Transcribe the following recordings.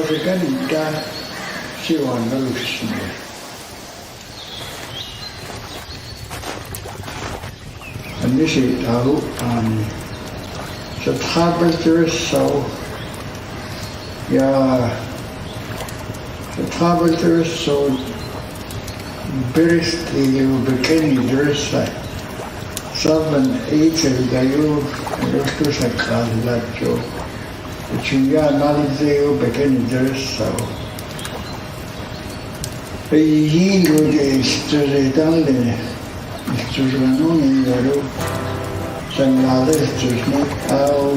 Kanika Siwangalushne. And this is out on the travel so yeah, the travel so Biristio bikini dressa 7 8 dayo rosto sa kalatyo Chuya nalzeo bikini dressa Hindo de storedale Sturano yaro Sanale sturne au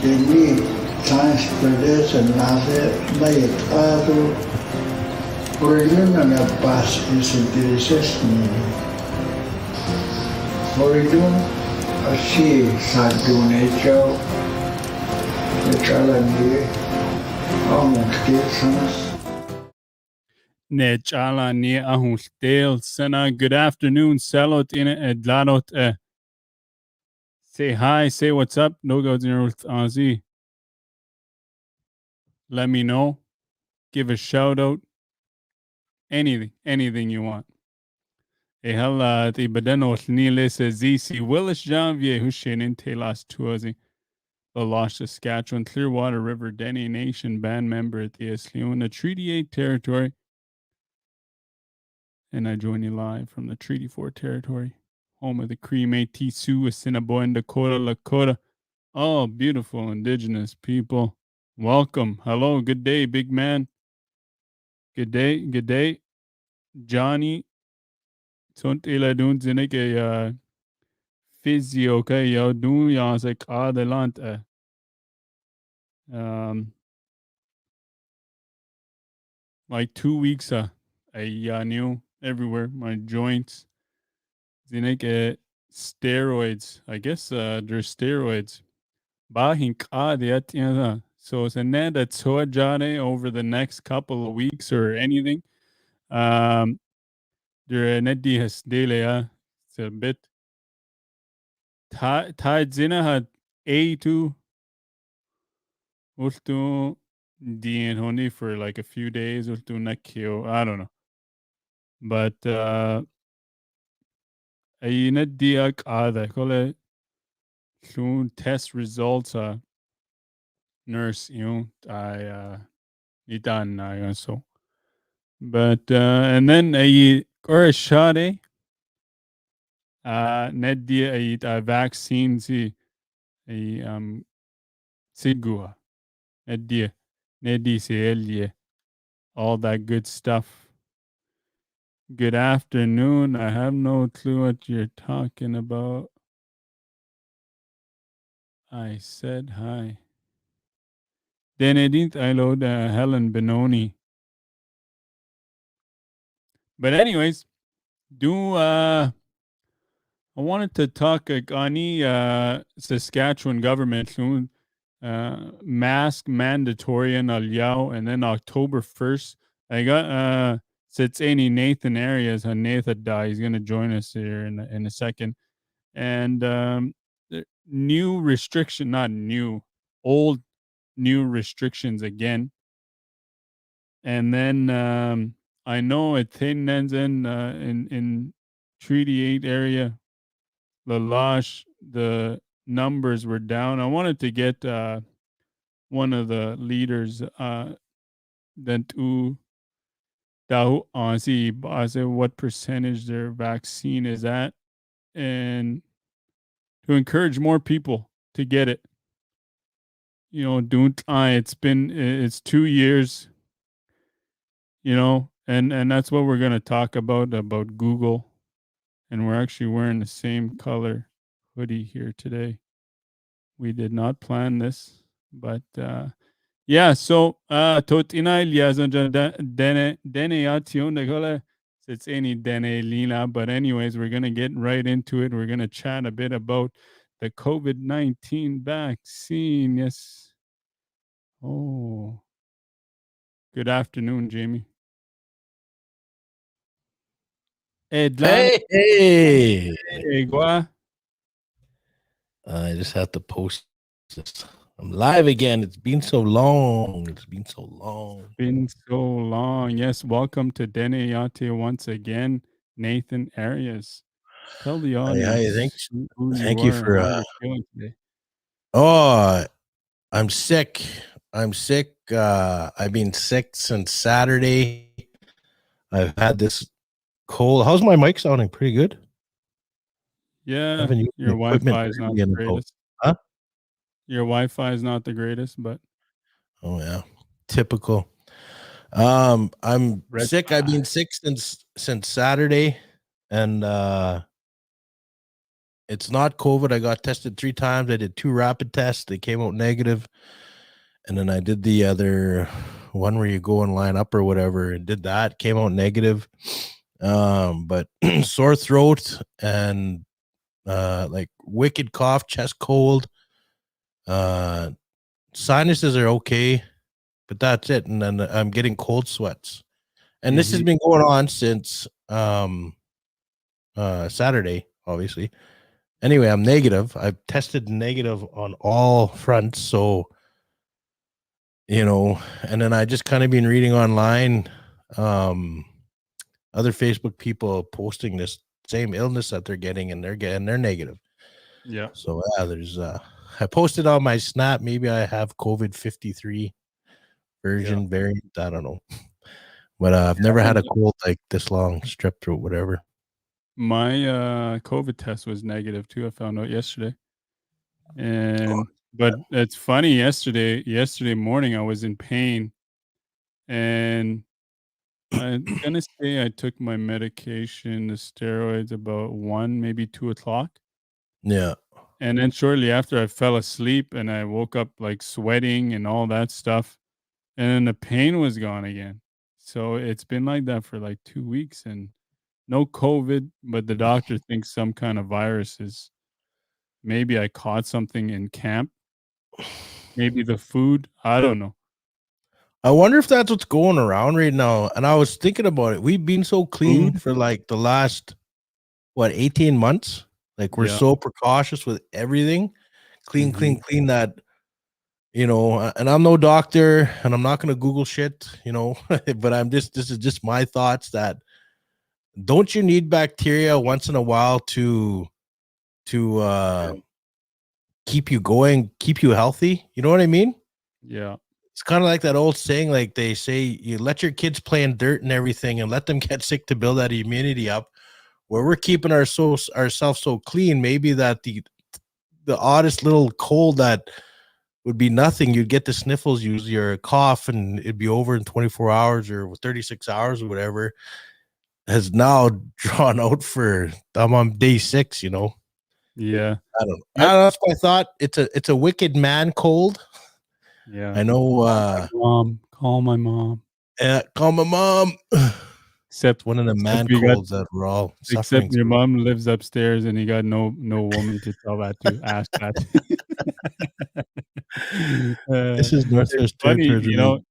Dene Yati and Nade Mayatado Horidun na pas intereses ni. Horidun asi sa dunecho Nechalani ahustel sana. Good afternoon, Salot in Edladot. Say hi, say what's up. No goes in Ozzy. Let me know. Give a shout out. Anything you want. Hela the Badenos Nilis ZC Willis Janvier Hushin Telas Tuazi. The Lost Saskatchewan Clearwater River Dene Nation band member at the Isleona Treaty 8 territory. And I join you live from the Treaty 4 territory, home of the Cree Métis Sioux, Assiniboine, Dakota, Lakota. Oh, beautiful indigenous people. Welcome. Hello. Good day, big man. Good day. Johnny. Sunt ila dun zinike physio ka yo dun ya se adelant. Like 2 weeks I knew everywhere. My joints. Zinike steroids. I guess there's steroids. So it's a net that's over the next couple of weeks or anything. There Nedi has daily it's a bit tied zina had A2 ultu Dien honey for like a few days ultu nakio. I don't know. But a Nediak call soon test results nurse, I itan so. But and then a or a shot Nedi a vaccine si a sigua. Nedi se all that good stuff. Good afternoon. I have no clue what you're talking about. I said hi. Then I didn't load Helen Benoni. But anyways, I wanted to talk Gani Saskatchewan government soon. Mask mandatory in Alyao, and then October 1st. I got Sitsani Nathan Arias on Nathan Da. He's gonna join us here in a second. And new restriction, not new, old new restrictions again. And then I know at Thin Nenzen in Treaty 8 area, Lalash, the numbers were down. I wanted to get one of the leaders then to see what percentage their vaccine is at, and to encourage more people to get it. It's 2 years, and that's what we're going to talk about Google. And we're actually wearing the same color hoodie here today. We did not plan this, but yeah, so Totina Iliazon Dene Yati it's any Dene Lina. But anyways, we're gonna get right into it. We're gonna chat a bit about the COVID-19 vaccine. Yes. Oh. Good afternoon, Jamie. Hey. Hey, I just have to post this. I'm live again. It's been so long. It's been so long. Been so long. Yes, welcome to Dene Yati once again, Nathan Arias. Tell the Hi. audience who you Thank you are and for. how you're feeling today. Oh, I'm sick. I'm sick. I've been sick since Saturday. I've had this cold. How's my mic sounding? Pretty good. I Yeah, haven't used the your equipment Wi-Fi is not really the in about. greatest. Huh? Your Wi-Fi is not the greatest, but Oh yeah, typical. I'm red sick. I've flag. been sick since Saturday, and it's not COVID. I got tested 3 times. I did 2 rapid tests. They came out negative. And then I did the other one where you go and line up or whatever and did that. Came out negative. But sore throat and like wicked cough, chest cold. Uh Sinuses are okay, but that's it. And then I'm getting cold sweats. And this has Mm-hmm. been going on since Saturday, obviously. Anyway, I'm negative. I've tested negative on all fronts. So, and then I just kind of been reading online, other Facebook people posting this same illness that they're getting, and they're negative. Yeah. So there's I posted on my Snap. Maybe I have COVID 53 Yeah. version variant. I don't know, but I've never had a cold like this long, strep throat, whatever. My COVID test was negative too. I found out yesterday. Oh, But it's funny, yesterday morning I was in pain, and I'm gonna say I took my medication, the steroids, about 1, maybe 2 o'clock, yeah. and then shortly after I fell asleep and I woke up, like, sweating and all that stuff, and then the pain was gone again. So it's been like that for, like, 2 weeks and no COVID, but the doctor thinks some kind of virus is maybe I caught something in camp, maybe the food, I don't know. I wonder if that's what's going around right now. And I was thinking about it. We've been so clean Food? for like the last 18 months. Like we're Yeah. so precautious with everything. Clean, Mhm. clean, clean that, and I'm no doctor and I'm not gonna Google shit, but this is just my thoughts that don't you need bacteria once in a while to Yeah. keep you going, keep you healthy? You know what I mean? Yeah. It's kind of like that old saying, like they say, you let your kids play in dirt and everything and let them get sick to build that immunity up. Where we're keeping ourselves so clean, maybe that the oddest little cold that would be nothing, you'd get the sniffles, use your cough, and it'd be over in 24 hours or 36 hours or whatever, has now drawn out for I'm on day 6. Yeah. I don't know. Yep. That's my thought. It's a wicked man cold. Yeah. I know. Call my mom. Call my mom. Except It's one of the except man we got colds that we're all except suffering your through. mom lives upstairs and you got no woman to tell that to, ask that. This is It's Northwest funny, Territories really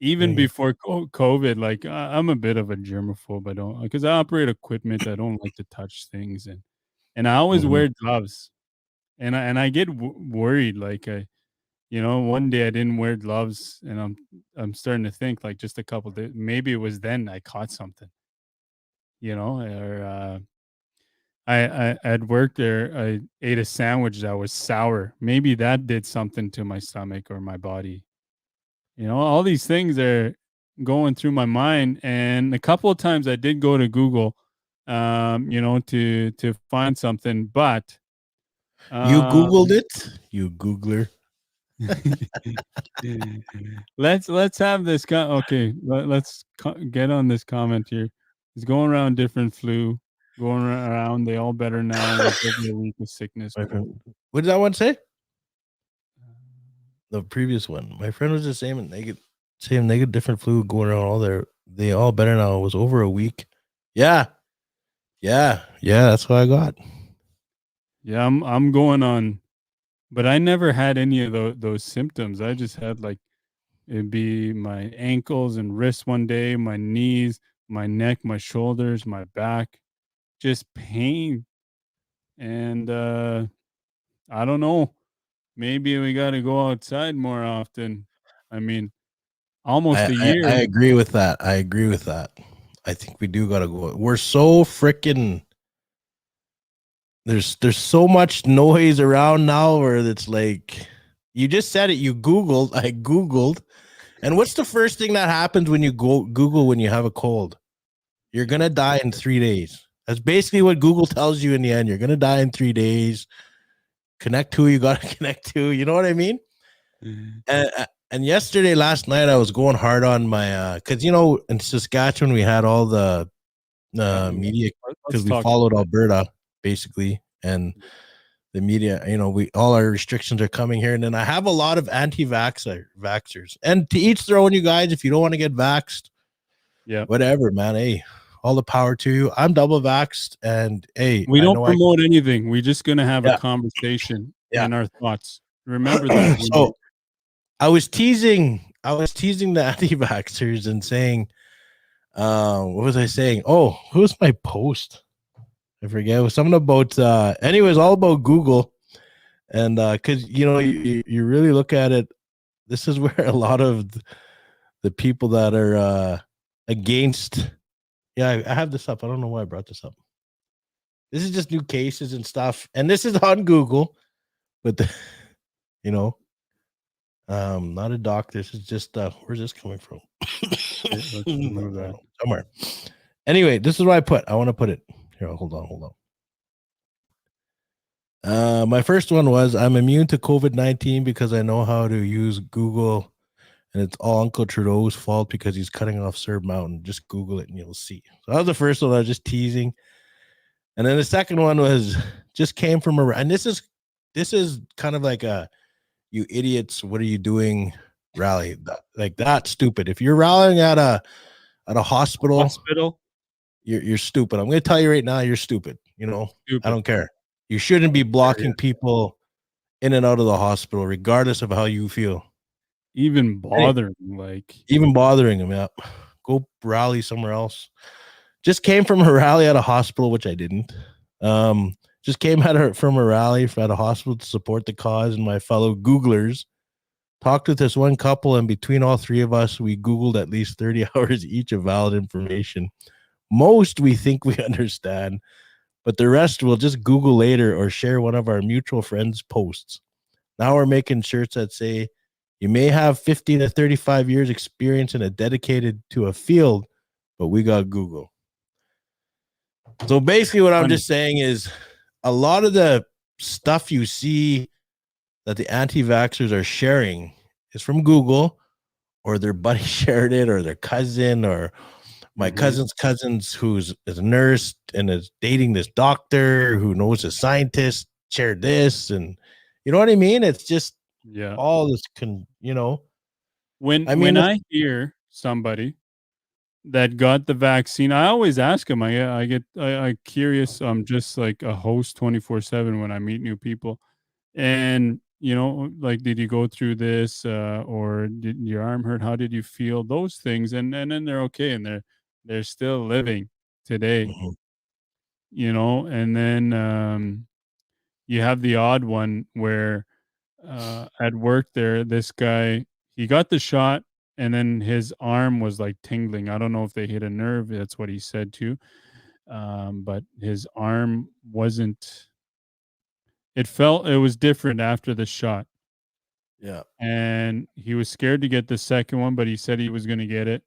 even doing it. before COVID, like, I'm a bit of a germaphobe, I don't, because I operate equipment, I don't like to touch things, and I always Mhm. wear gloves, and I get worried, like, one day I didn't wear gloves, and I'm starting to think, like, just a couple days, maybe it was then I caught something, or I'd worked there. I ate a sandwich that was sour. Maybe that did something to my stomach or my body. All these things are going through my mind, and a couple of times I did go to Google, to find something, but You Googled um, it? You Googler. let's have this okay, let's get on this comment here. It's going around different flu, going around. They all better now with over a week of sickness, My cold. friend. What did that one say? The previous one. My friend was the same negative different flu going around all there. They all better now. It was over a week. Yeah. Yeah. Yeah. That's what I got. Yeah, I'm going on, but I never had any of those symptoms. I just had, like, it'd be my ankles and wrists one day, my knees, my neck, my shoulders, my back, just pain. And I don't know. maybe we got to go outside more often. I mean, almost a I year. agree with that. I agree with that. I think we do gotta go. We're so freaking there's so much noise around now where it's like you just said it. You Googled, I Googled, and what's the first thing that happens when you go Google when you have a cold? You're gonna die in 3 days. That's basically what Google tells you in the end. You're gonna die in 3 days. Connect who you gotta connect to. You know what I mean? And yesterday, last night, I was going hard on my because in Saskatchewan we had all the media because Let's we talk. followed Alberta basically, and the media. We all our restrictions are coming here, and then I have a lot of vaxxers, and to each their own. You guys, if you don't want to get vaxxed, Yeah. whatever, man. Hey, all the power to you. I'm double vaxxed, and hey, We I don't know promote anything. We're just going to have a Yeah. conversation Yeah. in our thoughts. Remember that. So I was teasing the anti-vaxxers and saying, what was I saying? Oh, who's my post? I forget. It was something about anyways, all about Google. And because you really look at it, this is where a lot of the people that are against I have this up. I don't know why I brought this up. This is just new cases and stuff, and this is on Google, but not a doctor. This is just where's this coming from? Let's remove that. Somewhere. Anyway, this is what I want to put it here. Hold on. My first one was I'm immune to COVID-19 because I know how to use Google, and it's all Uncle Trudeau's fault because he's cutting off Serb Mountain. Just Google it and you'll see. So that was the first one. I was just teasing, and then the second one was just came from and this is kind of like a you idiots, what are you doing rally like that stupid. If you're rallying at a hospital, you're stupid. I'm going to tell you right now, you're stupid. Stupid. I don't care. You shouldn't be blocking people in and out of the hospital, regardless of how you feel. Even bothering, even bothering them. Yeah, go rally somewhere else. Just came from a rally at a hospital, which I didn't. Just came from a rally at a hospital to support the cause, and my fellow Googlers talked with this one couple, and between all three of us, we Googled at least 30 hours each of valid information. Most we think we understand, but the rest we'll just Google later or share one of our mutual friends' posts. Now we're making shirts that say, you may have 50 to 35 years experience in a dedicated to a field, but we got Google. So basically what I'm just saying is a lot of the stuff you see that the anti-vaxxers are sharing is from Google, or their buddy shared it, or their cousin, or my cousin's cousins who's a nurse and is dating this doctor who knows a scientist shared this, and you know what I mean? It's just all this when I hear somebody that got the vaccine, I always ask them. I curious. I'm just like a host 24/7 when I meet new people, and did you go through this, or did your arm hurt? How did you feel? Those things, and then they're okay, and they're still living today. And then you have the odd one where at work there, this guy, he got the shot and then his arm was like tingling. I don't know if they hit a nerve. That's what he said too. But his arm wasn't, it was different after the shot. Yeah. And he was scared to get the second one, but he said he was going to get it.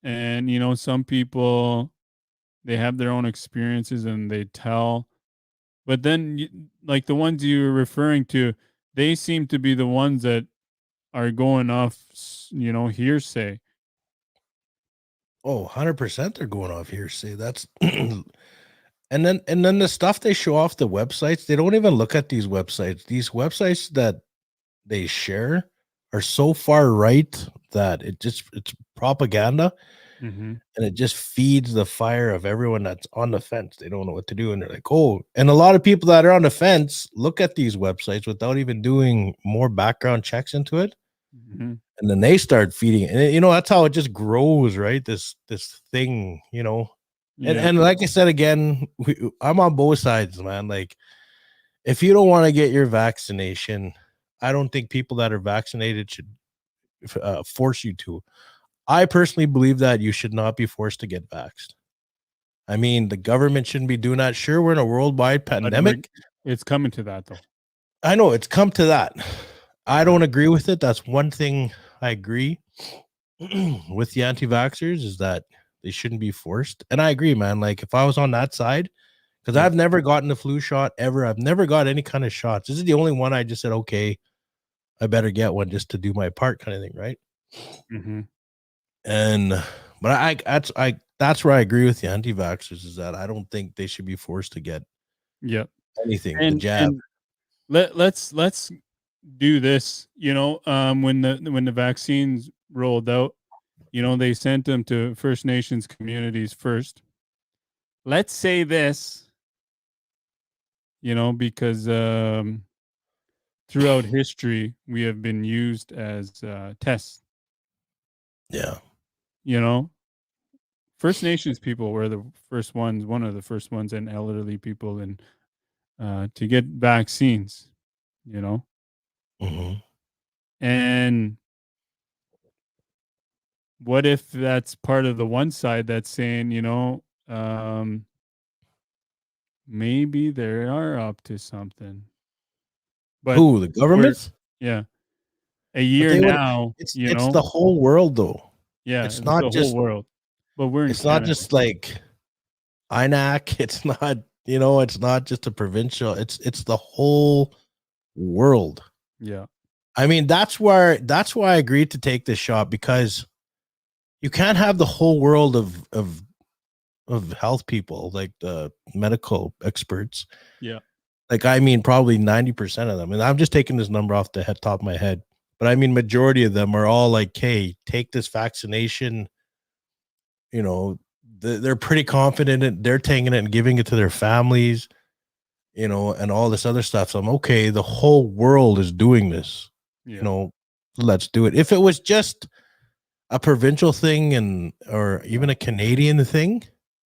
And, some people, they have their own experiences and they tell. But then, like the ones you were referring to, they seem to be the ones that are going off, hearsay. Oh, 100% they're going off hearsay. That's and then the stuff they show off the websites, they don't even look at these websites. These websites that they share are so far right that it's propaganda. And it just feeds the fire of everyone that's on the fence. They don't know what to do. And they're like, oh, and a lot of people that are on the fence look at these websites without even doing more background checks into it. And then they start feeding it. And that's how it just grows, right? This thing, and like I said again, I'm on both sides, man. Like if you don't want to get your vaccination, I don't think people that are vaccinated should force you to. I personally believe that you should not be forced to get vaxxed. I mean, the government shouldn't be doing that. Sure, we're in a worldwide pandemic. It's coming to that, though. I know it's come to that. I Uh-huh. don't agree with it. That's one thing I agree with the anti-vaxxers is that they shouldn't be forced. And I agree, man. Like if I was on that side, because Yeah. I've never gotten the flu shot ever. I've never got any kind of shots. This is the only one I just said, okay, I better get one just to do my part, kind of thing, right? Mm-hmm. And but that's where I agree with the anti-vaxxers is that I don't think they should be forced to get Yeah. anything, the And jab. let's do this. When the vaccines rolled out, they sent them to First Nations communities first. Let's say this, because throughout history we have been used as tests. Yeah. First Nations people were the first ones, one of the first ones, and elderly people, and to get vaccines. Mm-hmm. And what if that's part of the one side that's saying, maybe they are up to something? But Who, the government? yeah, a But year they would. now, It's the whole world, though. yeah, It's it's the not whole just. world. But we're in It's not Canada. just like INAC. It's not. It's not just a provincial. It's the whole world. Yeah. I mean, that's why I agreed to take this shot, because you can't have the whole world of health people, like the medical experts. Yeah. Like, I mean, probably 90% of them, and I'm just taking this number off the top of my head, but I mean, majority of them are all like, hey, take this vaccination. They're pretty confident in it. They're taking it and giving it to their families, and all this other stuff. So I'm okay. The whole world is doing this. Yeah. Let's do it. If it was just a provincial thing or even a Canadian thing,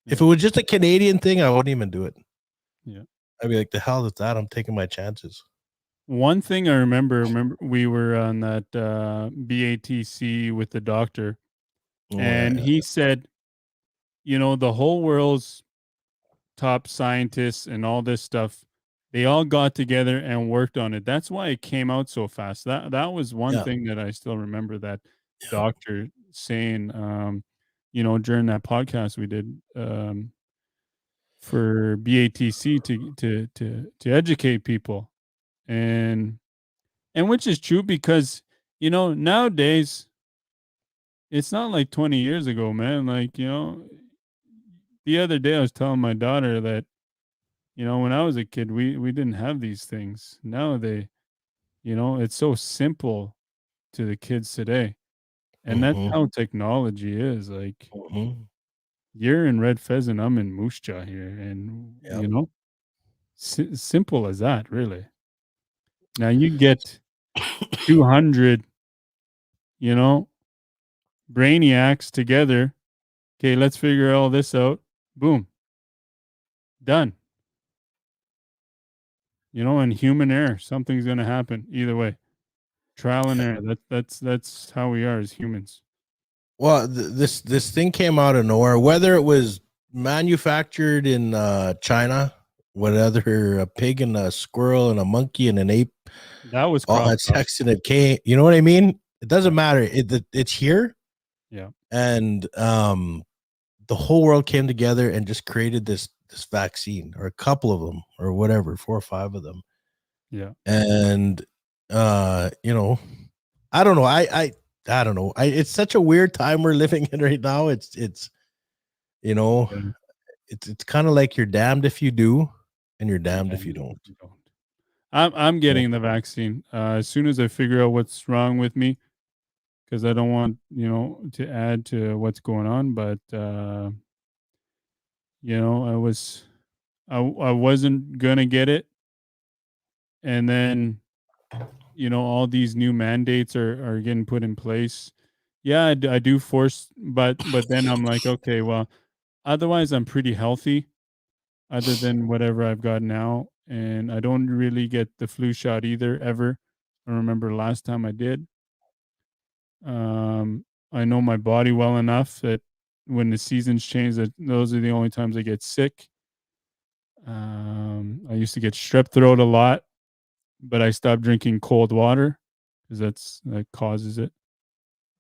if it Yeah. was just a Canadian thing, I wouldn't even do it. Yeah. I'd be like, the hell with that. I'm taking my chances. One thing I remember we were on that BATC with the doctor, and he said, the whole world's top scientists and all this stuff, they all got together and worked on it. That's why it came out so fast. That was one thing that I still remember that doctor saying, during that podcast we did for BATC to educate people, and which is true because nowadays it's not like 20 years ago, man. Like, the other day I was telling my daughter that, when I was a kid, we didn't have these things. Now it's so simple to the kids today. And that's how technology is. Like, you're in Red Pheasant, I'm in Moose Jaw here. And, simple as that, really. Now you get 200, brainiacs together. Okay, let's figure all this out. Boom. Done. And human error. Something's going to happen either way. Trial and error. That's how we are as humans. Well, this thing came out of nowhere. Whether it was manufactured in China, whether a pig and a squirrel and a monkey and an ape, That was all crossed that sex and it came. You know what I mean? It doesn't matter. It's here. Yeah. And the whole world came together and just created this vaccine, or a couple of them, or whatever, 4 or 5 of them. Yeah. And I don't know. I don't know. It's such a weird time we're living in right now. It's it's kind of like you're damned if you do, and you're damned if you don't. I'm getting the vaccine as soon as I figure out what's wrong with me, because I don't want to add to what's going on. But I wasn't gonna get it, and then all these new mandates are getting put in place. Yeah, I do force, but then I'm like, okay, well, otherwise I'm pretty healthy. other than whatever I've got now. And I don't really get the flu shot either, ever. I remember last time I did. I know my body well enough that when the seasons change, that those are the only times I get sick. I used to get strep throat a lot, but I stopped drinking cold water because that causes it.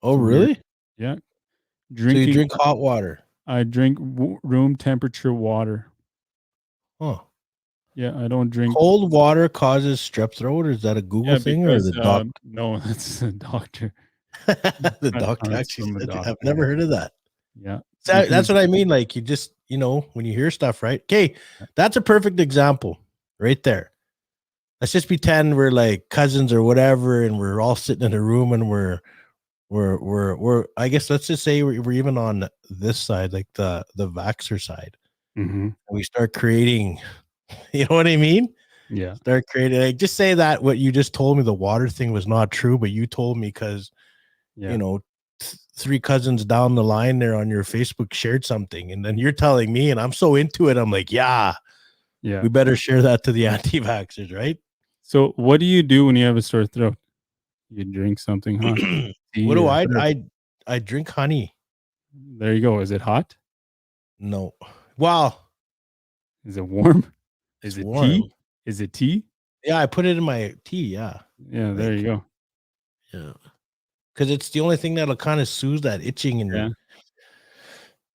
Oh, It's weird. really? Yeah, So you drinking. drink hot water? I drink room temperature water. Huh. Yeah, I don't drink. Cold water causes strep throat, or is that a Google Yeah, thing or because the doc? no, that's a doctor. The doctor It's actually from a said, I've doctor. never heard of that. Yeah, That's because what I mean. Like, you just, when you hear stuff, right? Okay, that's a perfect example right there. Let's just pretend we're like cousins or whatever, and we're all sitting in a room, and we're I guess let's just say we're even on this side, like the vaxxer side. Mhm. We start creating, you know what I mean? Yeah, Start creating, like, just say that what you just told me, the water thing was not true, but you told me because yeah, 3 cousins down the line there on your Facebook shared something, and then you're telling me, and I'm so into it, I'm like, yeah, yeah. we better share that to the anti-vaxxers, right? So, what do you do when you have a sore throat? You drink something, huh? What Tea do or I herb. I drink honey. There you go. Is it hot? No. Well, Is it warm? it's Is it warm. tea? Is it tea? Yeah, I put it in my tea, yeah. Yeah, there Like, you go. yeah. Because it's the only thing that'll kind of soothe that itching Yeah. and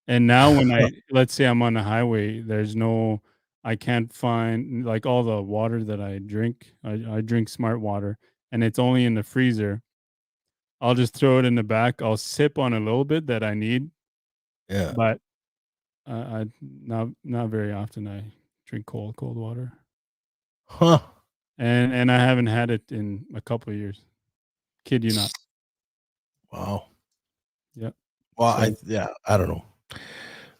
And now when let's say I'm on the highway, I can't find like all the water that I drink. I drink smart water and it's only in the freezer. I'll just throw it in the back. I'll sip on a little bit that I need, yeah. but I not very often I drink cold water. Huh. And I haven't had it in a couple of years. Kid you not. Wow. Yeah. Well, So I don't know.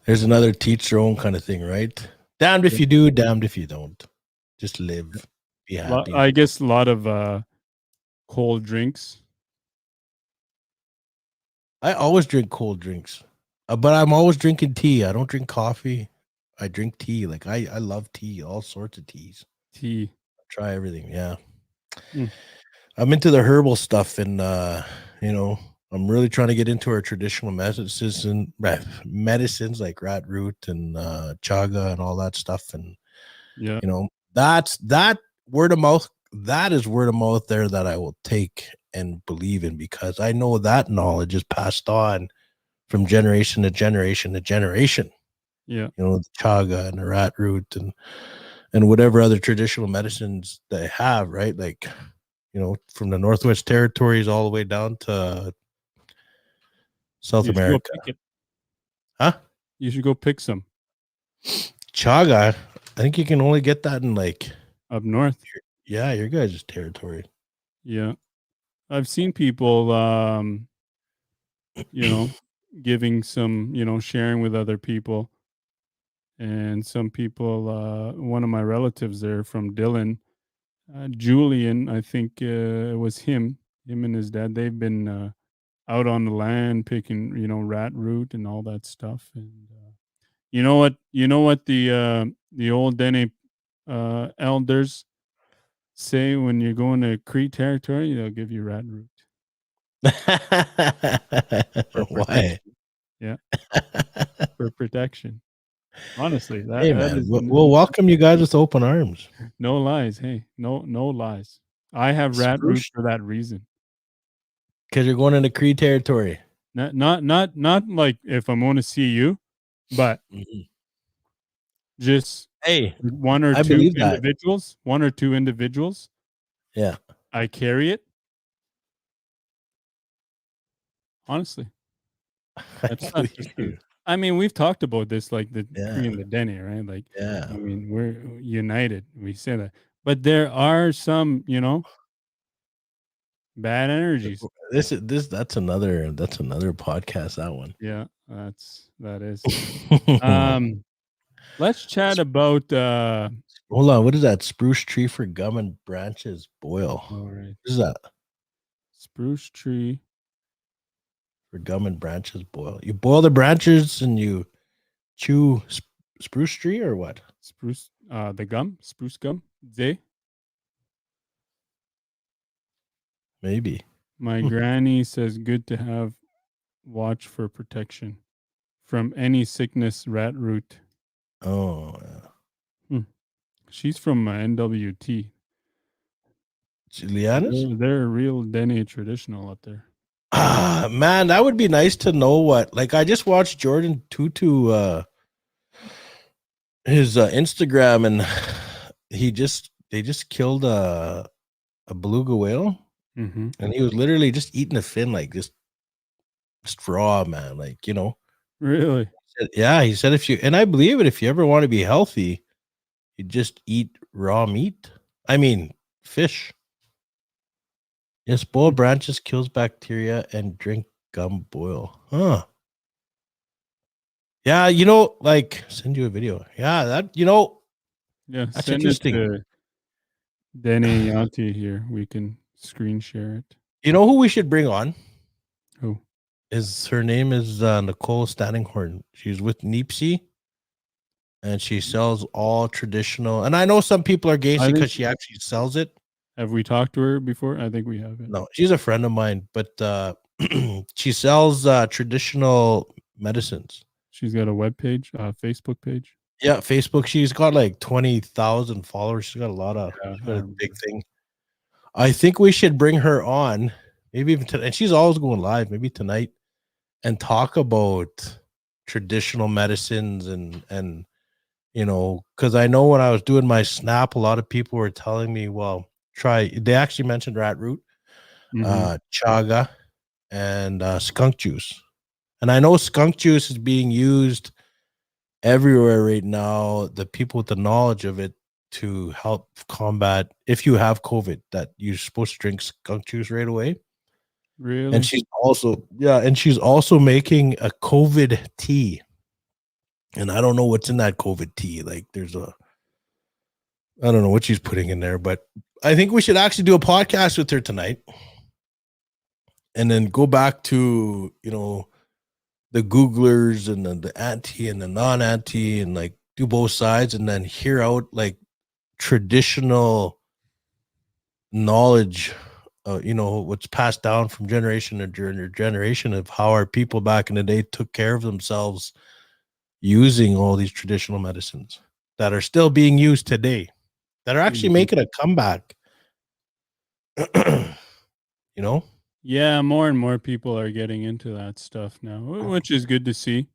There's another teach their own kind of thing, right? Damned if yeah. you do, damned if you don't. Just live, be happy. I guess a lot of cold drinks. I always drink cold drinks, but I'm always drinking tea. I don't drink coffee. I drink tea. Like, I love tea, all sorts of teas. Tea. Try everything. Yeah. Mm. I'm into the herbal stuff, and I'm really trying to get into our traditional medicines like rat root and chaga and all that stuff. And Yeah. that's that word of mouth. That is word of mouth there that I will take and believe in, because I know that knowledge is passed on from generation to generation to generation. Yeah. The chaga and the rat root and whatever other traditional medicines they have, right? Like, from the Northwest Territories all the way down to South You should go America. pick it. Huh? You should go pick some Chaga, I think you can only get that in, like, up north. your guys' territory. Yeah. I've seen people giving some, sharing with other people. And some people one of my relatives there from Dillon, Julian, I think it was him and his dad. They've been out on the land picking, rat root and all that stuff. And you know what the old Dene elders say when you're going to Cree territory, they'll give you rat root for Why? protection. Yeah, for protection. Honestly, Hey, that man, is we'll welcome you guys with open arms. no lies. Hey, no lies. I have rat root Spruce, for that reason. because you're going into Cree territory. Not like if I'm going to see you, but Mhm. just Hey, one or I two believe that. individuals. One or two individuals. Yeah. I carry it. Honestly, I that's not just believe the. you. I mean, we've talked about this, like the Yeah. Cree and the Dene, right? Like, I Yeah. mean, we're united. We say that, but there are some, bad energies. That's another podcast, that one. Yeah, that is. Let's chat about Hold on, what is that? Spruce tree for gum and branches boil. all right. What is that? Spruce tree. For gum and branches boil. You boil the branches and you chew spruce tree, or what? Spruce, the gum, spruce gum. They. Maybe. My granny says good to have watch for protection from any sickness rat root. Oh, She's from NWT. Juliana's? They're real Dene traditional up there. Ah, man, that would be nice to know what. Like, I just watched Jordan Tutu, his Instagram, and they just killed a beluga whale, Mm-hmm. and he was literally just eating a fin, like just raw, man. Like, Really? yeah, he said and I believe it, if you ever want to be healthy, you just eat raw meat. I mean, fish. Yes, boil branches kills bacteria and drink gum boil. Huh. Yeah, like send you a video. Yeah, Yeah, that's send interesting. it to Dene Yati here. We can screen share it. You know who we should bring on? Who? Her name is Nicole Standinghorn. She's with Neepsey, and she sells all traditional. And I know some people are against it because she actually sells it. Have we talked to her before? I think we have. No, she's a friend of mine, but she sells traditional medicines. She's got a web page, Facebook page. Yeah, Facebook. She's got like 20,000 followers. She's got a lot of Yeah, she's got a big thing. I think we should bring her on, maybe even tonight. And she's always going live, maybe tonight, and talk about traditional medicines and because I know when I was doing my snap, a lot of people were telling me, well, they actually mentioned rat root, chaga, and skunk juice. And I know skunk juice is being used everywhere right now. The people with the knowledge of it to help combat, if you have COVID, that you're supposed to drink skunk juice right away. Really? And she's also making a COVID tea. And I don't know what's in that COVID tea. Like I don't know what she's putting in there, but I think we should actually do a podcast with her tonight. And then go back to, the Googlers and the anti and the non-anti, and like do both sides, and then hear out like traditional knowledge, what's passed down from generation to generation of how our people back in the day took care of themselves using all these traditional medicines that are still being used today, that are actually making a comeback. Yeah, more and more people are getting into that stuff now, which is good to see.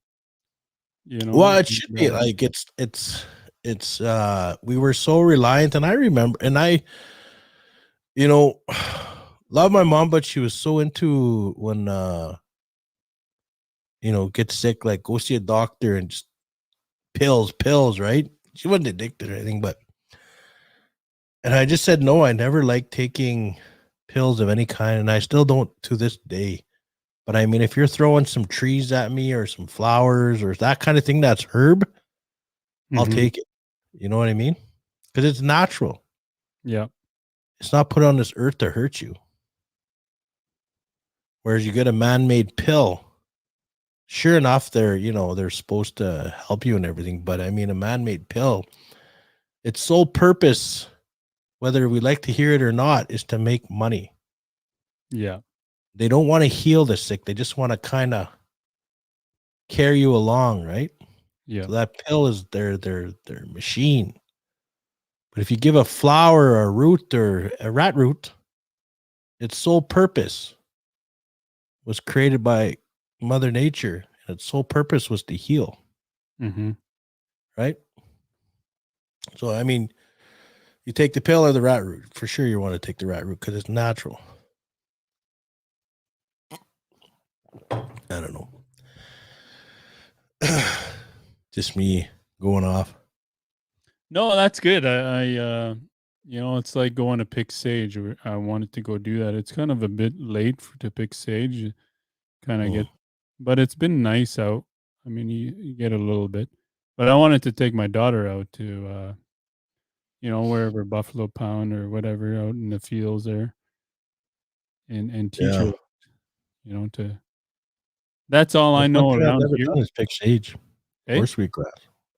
Well, it should be like it's we were so reliant, and I remember, and I love my mom, but she was so into when get sick, like go see a doctor and just pills, right? She wasn't addicted or anything, and I just said no. I never liked taking pills of any kind, and I still don't to this day. But I mean, if you're throwing some trees at me or some flowers or that kind of thing, that's herb, I'll take it. You know what I mean? Because it's natural. Yeah. It's not put on this earth to hurt you. Whereas you get a man-made pill, sure enough, they're supposed to help you and everything. But I mean, a man-made pill, its sole purpose, whether we like to hear it or not, is to make money. Yeah. They don't want to heal the sick. They just want to kind of carry you along, right? Yeah. So that pill is their machine. But if you give a flower or a root or a rat root, its sole purpose was created by Mother Nature, and its sole purpose was to heal. Right? So, I mean, you take the pill or the rat root. For sure you want to take the rat root because it's natural. I don't know. Just me going off. No, that's good. I it's like going to pick sage. I wanted to go do that. It's kind of a bit late to pick sage. Kind of get, but it's been nice out. I mean, you get a little bit, but I wanted to take my daughter out to, wherever Buffalo Pound or whatever out in the fields there, and teach her, to. That's all I know I've around never here. done is pick sage or sweetgrass.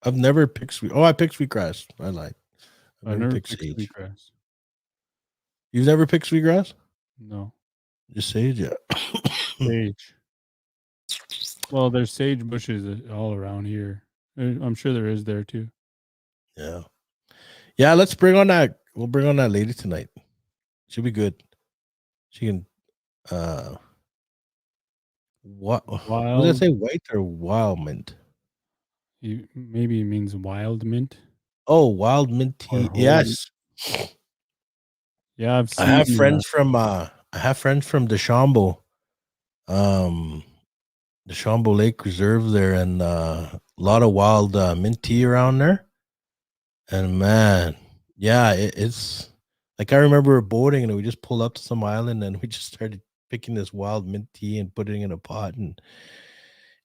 I've never picked sweet. Oh, I picked sweetgrass. I lied. I've I've never never picked picked sage. sweetgrass. You've never picked sweetgrass? No. Just sage, yeah. Sage. Well, there's sage bushes all around here. I'm sure there is there too. Yeah. Yeah, let's bring on that. We'll bring on that lady tonight. She'll be good. She can what did I Wild. say? White or wild mint? Maybe it means wild mint. Oh, wild mint Or tea. whole mint. Yes. Yeah, I've I seen. have friends from Deschambault. Deschambault Lake Reserve there, and a lot of wild mint tea around there. And man, yeah, it's like I remember boating and we just pulled up to some island and we just started picking this wild mint tea and putting it in a pot, and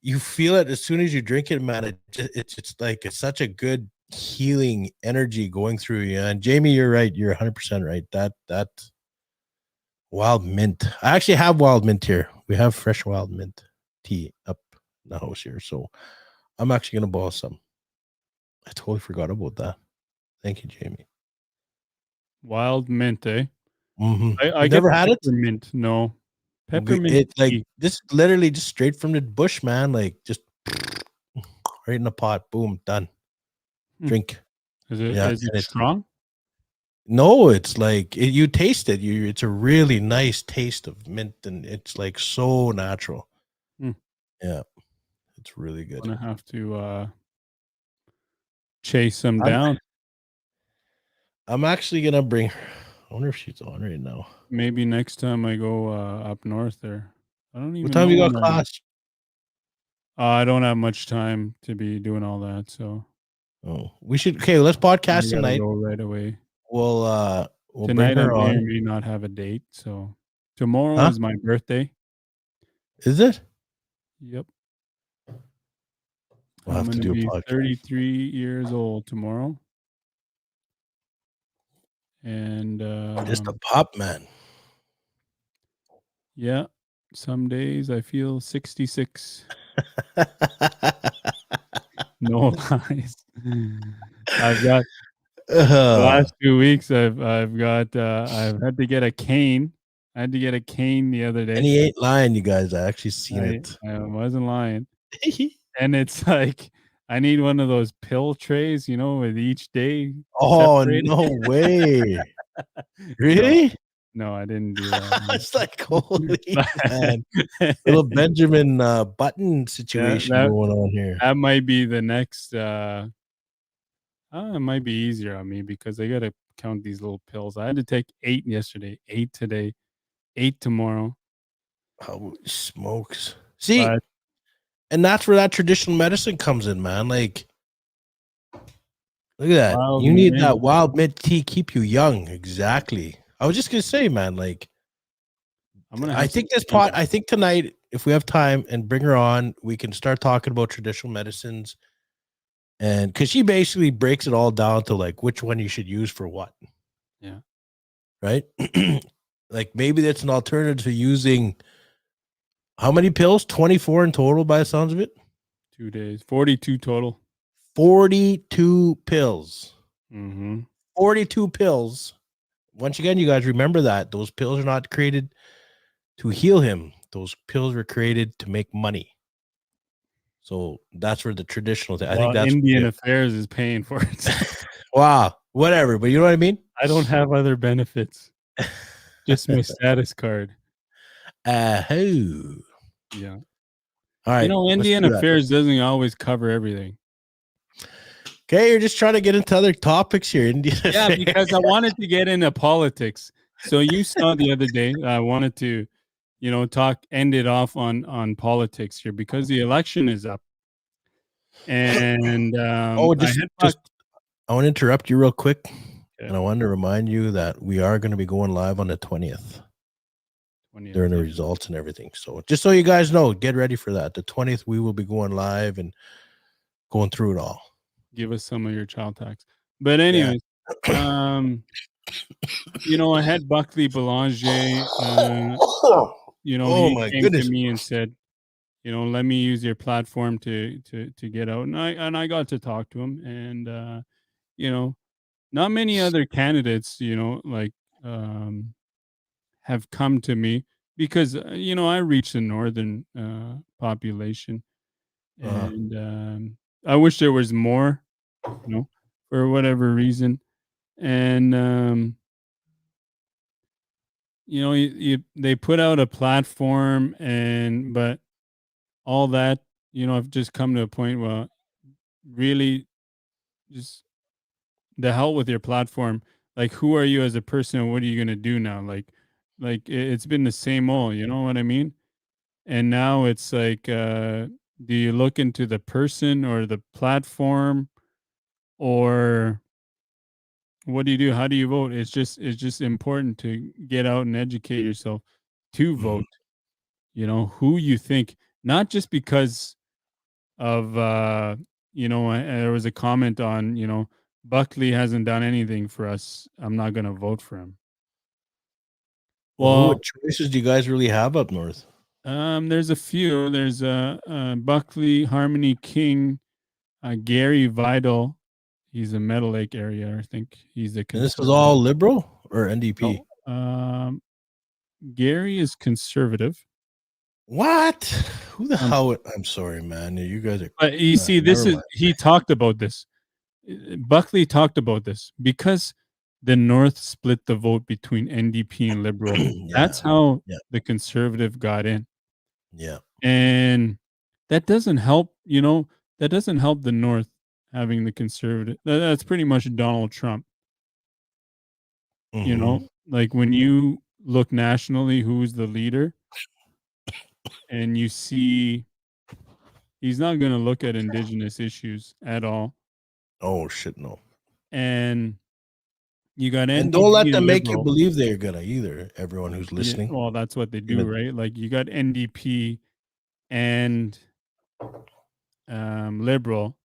you feel it as soon as you drink it, man. It's just like it's such a good healing energy going through you. And Jamie, you're right. You're 100% right. That wild mint. I actually have wild mint here. We have fresh wild mint tea up in the house here, so I'm actually gonna boil some. I totally forgot about that. Thank you, Jamie. Wild mint, eh? Mm-hmm. I You've get never had it? peppermint. No. Peppermint It like tea. this, literally just straight from the bush, man. Like just right in the pot, boom, done. Drink. Is it Yeah, is it and it's strong? no, it's like you taste it. It's a really nice taste of mint, and it's like so natural. Hmm. Yeah, it's really good. I'm gonna have to chase some I'm, down. I'm actually gonna bring her. I wonder if she's on right now. Maybe next time I go up north there. I don't What even time know you got when class? I don't have much time to be doing all that, so Oh, we should. Okay, let's I podcast gotta tonight. go right away. We'll bring Tonight I her may or on. may not have a date. So tomorrow Huh? is my birthday. Is it? Yep. We'll I'm have to gonna do a be podcast. 33 years old tomorrow. And Just a pop, man. yeah, some days I feel 66. No lies. I've got the last 2 weeks I've got I've had to get a cane. I had to get a cane the other and day. he ain't lying, you guys. I actually seen it. I wasn't lying. And it's like I need one of those pill trays, with each day Oh, separated. no way. No, Really? no, I didn't do that. It's like, holy man. Little Benjamin Button situation that going on here. that might be the next it might be easier on me because I gotta count these little pills. I had to take 8 yesterday, 8 today, 8 tomorrow. Holy smokes. See, But and that's where that traditional medicine comes in, man. Like, look at that. wild You need mint, that wild mint tea, keep you young. Exactly. I was just gonna say, man, like I'm gonna I have think some this tea. I think tonight, if we have time and bring her on, we can start talking about traditional medicines. And because she basically breaks it all down to like which one you should use for what. Yeah. Right? Like maybe that's an alternative to using how many pills? 24 in total by the sounds of it? 2 days, 42 total. 42 pills. Mm-hmm. 42 pills. Once again, you guys remember that those pills are not created to heal him. Those pills were created to make money. So that's where the traditional thing. I think that's Indian Affairs is paying for it. wow, whatever. But you know what I mean? I don't have other benefits. Just my status card. Who? Yeah. All right. Indian Affairs doesn't always cover everything. Okay, you're just trying to get into other topics here. Indian Yeah, because I wanted to get into politics. So you saw the other day, I wanted to, end it off on politics here because the election is up. And I want to interrupt you real quick. Okay. And I wanted to remind you that we are going to be going live on the 20th. During the results and everything. So just so you guys know, get ready for that. The 20th, we will be going live and going through it all. Give us some of your child tax. But anyways, I had Buckley Boulanger, he came to me and said, let me use your platform to get out. And I got to talk to him, and not many other candidates, like have come to me because I reach the northern population, Uh, and I wish there was more, for whatever reason. And they put out a platform, but all that, I've just come to a point where really just the hell with your platform. Like, who are you as a person, and what are you gonna do now? It's been the same old, you know what I mean? And now it's like, do you look into the person or the platform, or what do you do? How do you vote? It's just important to get out and educate yourself to mhm. vote. Who you think, not just because of there was a comment on, Buckley hasn't done anything for us, I'm not going to vote for him. Well, Well, what choices do you guys really have up north? there's a few. There's Buckley, Harmony King, Gary Vidal. He's a Meadow Lake area, I think. He's a And this is conservative. all liberal or NDP? No, Gary is conservative. What? Who the Um, hell? I'm sorry, man. You guys are. but you see, Never mind. he talked about this. Buckley talked about this because the North split the vote between NDP and Liberal. Yeah, That's how yeah, the conservative got in. yeah. And that doesn't help, that doesn't help the North having the conservative. That's pretty much Donald Trump, Hmm. like when you look nationally, who's the leader, and you see he's not going to look at indigenous issues at all. Oh shit, no. And you got And don't let NDP them and make you Liberal. believe they're gonna either. Everyone who's Yeah, listening, well, that's what they do, even right? Like, you got NDP and Liberal,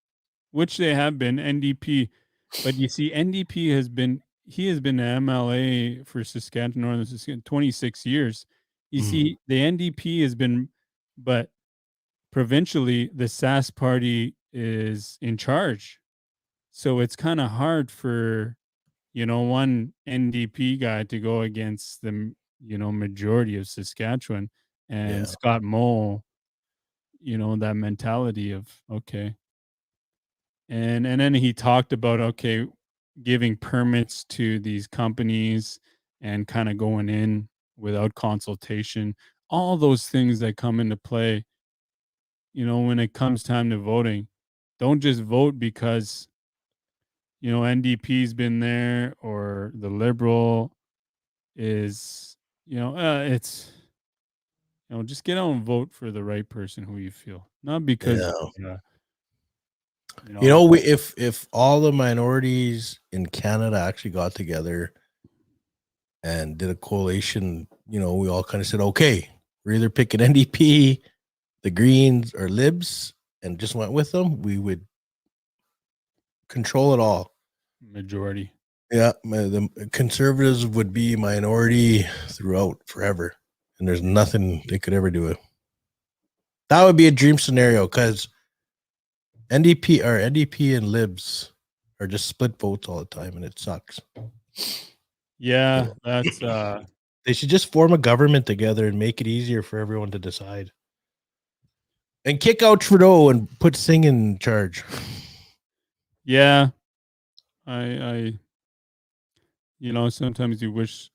which they have been NDP, but you see, NDP has been an MLA for Saskatchewan, Northern Saskatchewan, 26 years. You mm, see, the NDP has been, but provincially, the SAS party is in charge, so it's kind of hard for one NDP guy to go against the majority of Saskatchewan, and yeah, Scott Moe, that mentality of, okay. And then he talked about, okay, giving permits to these companies and kind of going in without consultation, all those things that come into play, when it comes time to voting. Don't just vote because NDP's been there, or the Liberal is, it's, just get out and vote for the right person who you feel, not because, yeah. uh, you You know, know, if all the minorities in Canada actually got together and did a coalition, we all kind of said, okay, we're either picking NDP, the Greens, or Libs, and just went with them, we would control it all. majority. Yeah, the conservatives would be minority throughout forever, and there's nothing they could ever do. That would be a dream scenario because NDP and Libs are just split votes all the time, and it sucks. Yeah, So that's they should just form a government together and make it easier for everyone to decide, and kick out Trudeau and put Singh in charge. yeah. I sometimes you wish.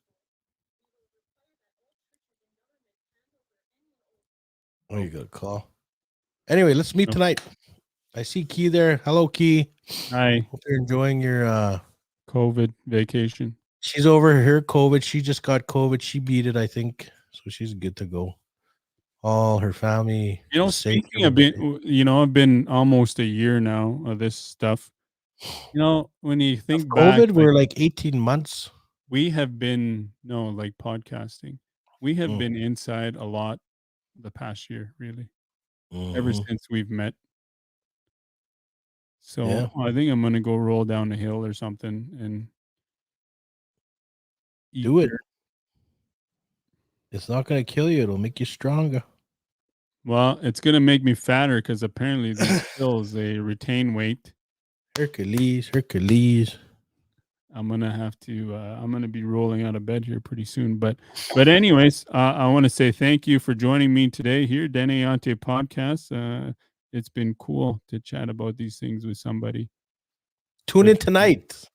Oh, Oh, you got a call. Anyway, let's meet no. tonight. I see Key there. Hello, Key. Hi, Hope you're enjoying your COVID vacation. she's over her COVID. She just got COVID. She beat it, I think. So she's good to go. All her family is safe. Speaking of Everyone's safe. I've been almost a year now of this stuff. When you Of think back, COVID, like, we're like 18 months. we have been, no, like podcasting, we have Mm, been inside a lot the past year, really, ever mhm. since we've met. So Yeah, I think I'm gonna go roll down the hill or something and eat do it. dirt. It's not going to kill you. It'll make you stronger. Well, it's gonna make me fatter because apparently these pills they retain weight. Hercules. I'm gonna have to. I'm gonna be rolling out of bed here pretty soon. But anyways, I want to say thank you for joining me today here, Dene Yati podcast. It's been cool to chat about these things with somebody. Tune in tonight.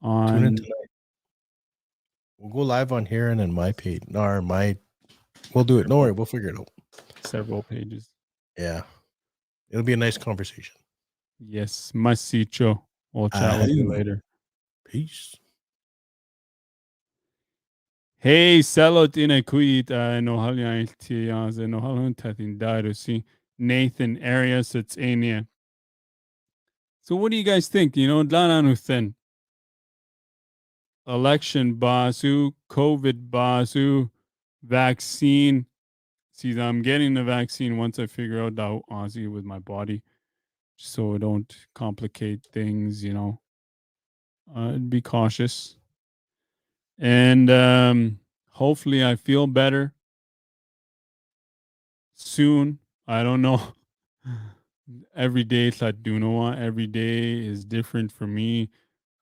On We'll go live on here and in my page. We'll do it. Don't worry, we'll figure it out. Several pages. Yeah. It'll be a nice conversation. Yes, masicho. We'll chat with you later. Peace. Hey, salot ina kuit no halya iltiaz no halun tatin darusi Nathan Arias it's Ania. So what do you guys think? Dlananuthen. Election basu, COVID basu, vaccine. See, I'm getting the vaccine once I figure out how Aussie with my body, so I don't complicate things. Be cautious, and hopefully I feel better soon. I don't know. Every day every day is different for me.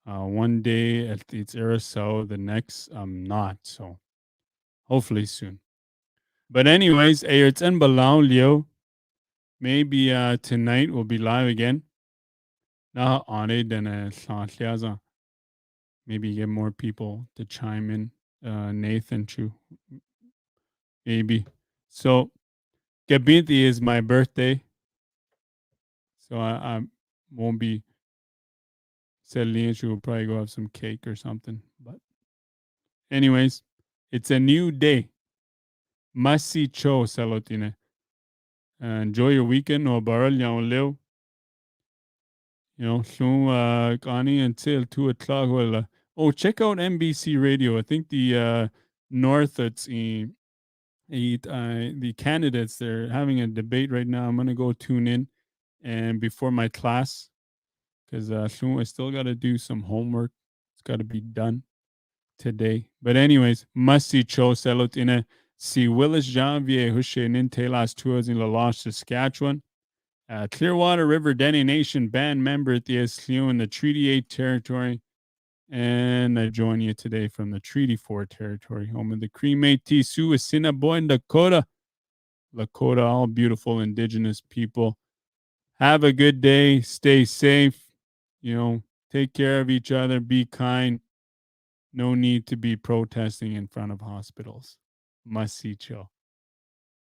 One day it's Aerosol, the next I'm not. So hopefully soon. But anyways, it's in Balau, Leo. Maybe tonight we'll be live again. Maybe get more people to chime in. Nathan too. Maybe. So Gabinti is my birthday. So I won't be settling. She will probably go have some cake or something. But anyways, it's a new day. Masi cho salotine. Enjoy your weekend. No baral leo. Soon Kani until 2 o'clock. Well, check out NBC Radio. I think the North, the candidates, they're having a debate right now. I'm gonna go tune in, and before my class, because soon I still got to do some homework. It's got to be done today. But anyways, must-see show selot in si Willis Janvier Hushainin Telas tours in La Loche, Saskatchewan. Clearwater River Dene Nation band member at the SCU in the Treaty 8 territory. And I join you today from the Treaty 4 territory, home of the Cree Métis Sioux, Assiniboine, Dakota. Lakota, all beautiful indigenous people. Have a good day. Stay safe. Take care of each other. Be kind. No need to be protesting in front of hospitals. Masicho.